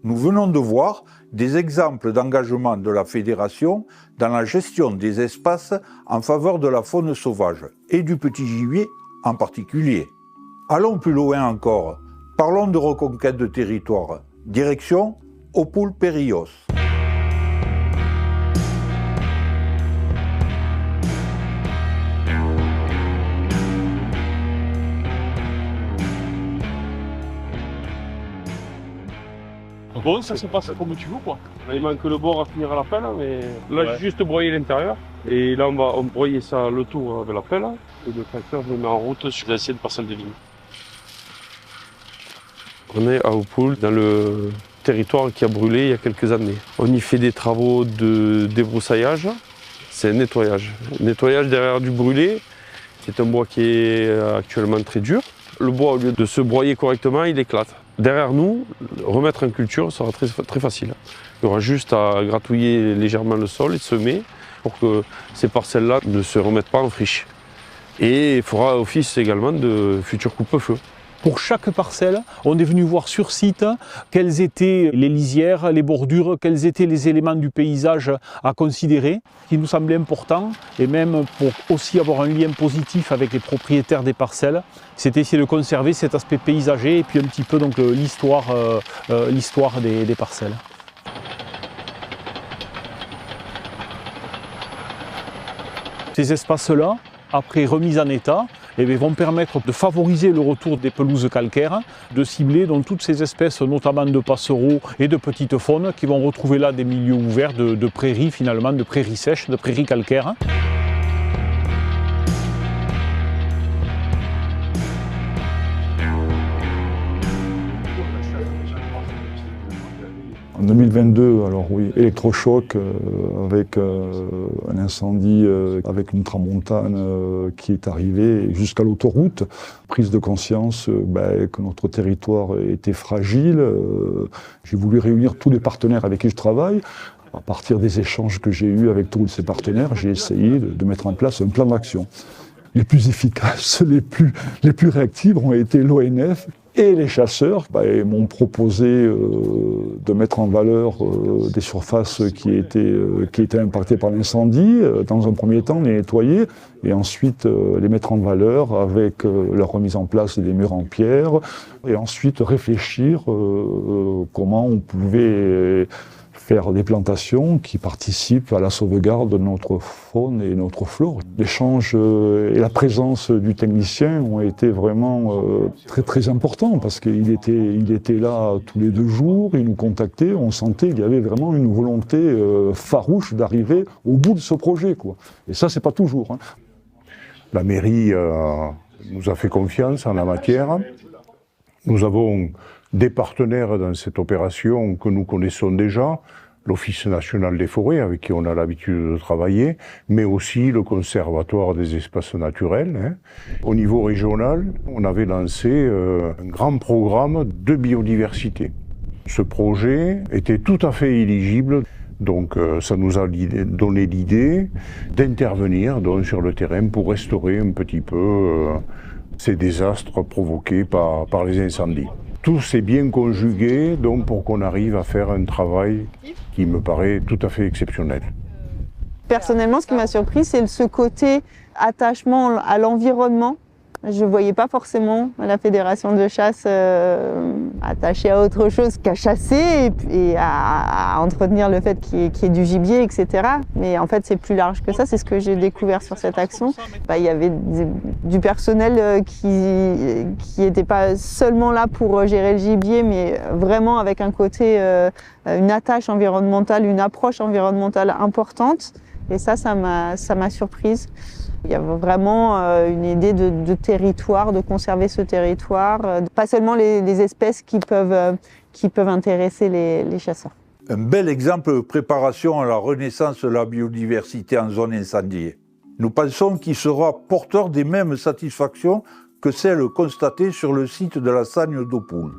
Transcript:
Nous venons de voir des exemples d'engagement de la Fédération dans la gestion des espaces en faveur de la faune sauvage et du petit gibier en particulier. Allons plus loin encore. Parlons de reconquête de territoire. Direction Oppoul-Périos. Bon, ça se passe comme tu veux, quoi. Il manque le bord à finir à la pelle, mais là j'ai juste broyé l'intérieur. Et là on va broyer ça le tour avec la pelle. Et le tracteur je le mets en route sur l'ancienne parcelle de vigne. On est à Oppoul, dans le territoire qui a brûlé il y a quelques années. On y fait des travaux de débroussaillage, c'est un nettoyage. Nettoyage derrière du brûlé, c'est un bois qui est actuellement très dur. Le bois, au lieu de se broyer correctement, il éclate. Derrière nous, remettre en culture sera très facile. Il y aura juste à gratouiller légèrement le sol et semer pour que ces parcelles-là ne se remettent pas en friche. Et il fera office également de futur coupe-feu. Pour chaque parcelle, on est venu voir sur site quelles étaient les lisières, les bordures, quels étaient les éléments du paysage à considérer, qui nous semblait important, et même pour aussi avoir un lien positif avec les propriétaires des parcelles, c'était essayer de conserver cet aspect paysager et puis un petit peu donc l'histoire des parcelles. Ces espaces-là, après remise en état, vont permettre de favoriser le retour des pelouses calcaires, de cibler donc toutes ces espèces, notamment de passereaux et de petites faunes, qui vont retrouver là des milieux ouverts de prairies finalement, de prairies sèches, de prairies calcaires. En 2022, alors oui, électrochoc avec un incendie, avec une tramontane qui est arrivée jusqu'à l'autoroute. Prise de conscience que notre territoire était fragile. J'ai voulu réunir tous les partenaires avec qui je travaille. À partir des échanges que j'ai eus avec tous ces partenaires, j'ai essayé de mettre en place un plan d'action. Les plus efficaces, les plus réactives ont été l'ONF et les chasseurs. Ils m'ont proposé de mettre en valeur des surfaces qui étaient impactées par l'incendie, dans un premier temps les nettoyer et ensuite les mettre en valeur avec la remise en place des murs en pierre et ensuite réfléchir comment on pouvait faire des plantations qui participent à la sauvegarde de notre faune et notre flore. L'échange et la présence du technicien ont été vraiment très importants parce qu'il était là tous les 2 jours, il nous contactait, on sentait qu'il y avait vraiment une volonté farouche d'arriver au bout de ce projet, quoi. Et ça, c'est pas toujours. La mairie nous a fait confiance en la matière. Nous avons des partenaires dans cette opération que nous connaissons déjà, l'Office national des forêts avec qui on a l'habitude de travailler, mais aussi le Conservatoire des espaces naturels. Au niveau régional, on avait lancé un grand programme de biodiversité. Ce projet était tout à fait éligible, donc ça nous a donné l'idée d'intervenir sur le terrain pour restaurer un petit peu ces désastres provoqués par les incendies. Tout s'est bien conjugué donc pour qu'on arrive à faire un travail qui me paraît tout à fait exceptionnel. Personnellement, ce qui m'a surpris, c'est ce côté attachement à l'environnement. Je ne voyais pas forcément la fédération de chasse attachée à autre chose qu'à chasser et à entretenir le fait qu'il y ait du gibier, etc. Mais en fait, c'est plus large que ça. C'est ce que j'ai découvert sur cette action. Il y avait du personnel qui n'était pas seulement là pour gérer le gibier, mais vraiment avec un côté, une attache environnementale, une approche environnementale importante. Et ça m'a surprise. Il y a vraiment une idée de territoire, de conserver ce territoire, pas seulement les espèces qui peuvent intéresser les chasseurs. Un bel exemple de préparation à la renaissance de la biodiversité en zone incendiée. Nous pensons qu'il sera porteur des mêmes satisfactions que celles constatées sur le site de la Sagne d'Oppoul.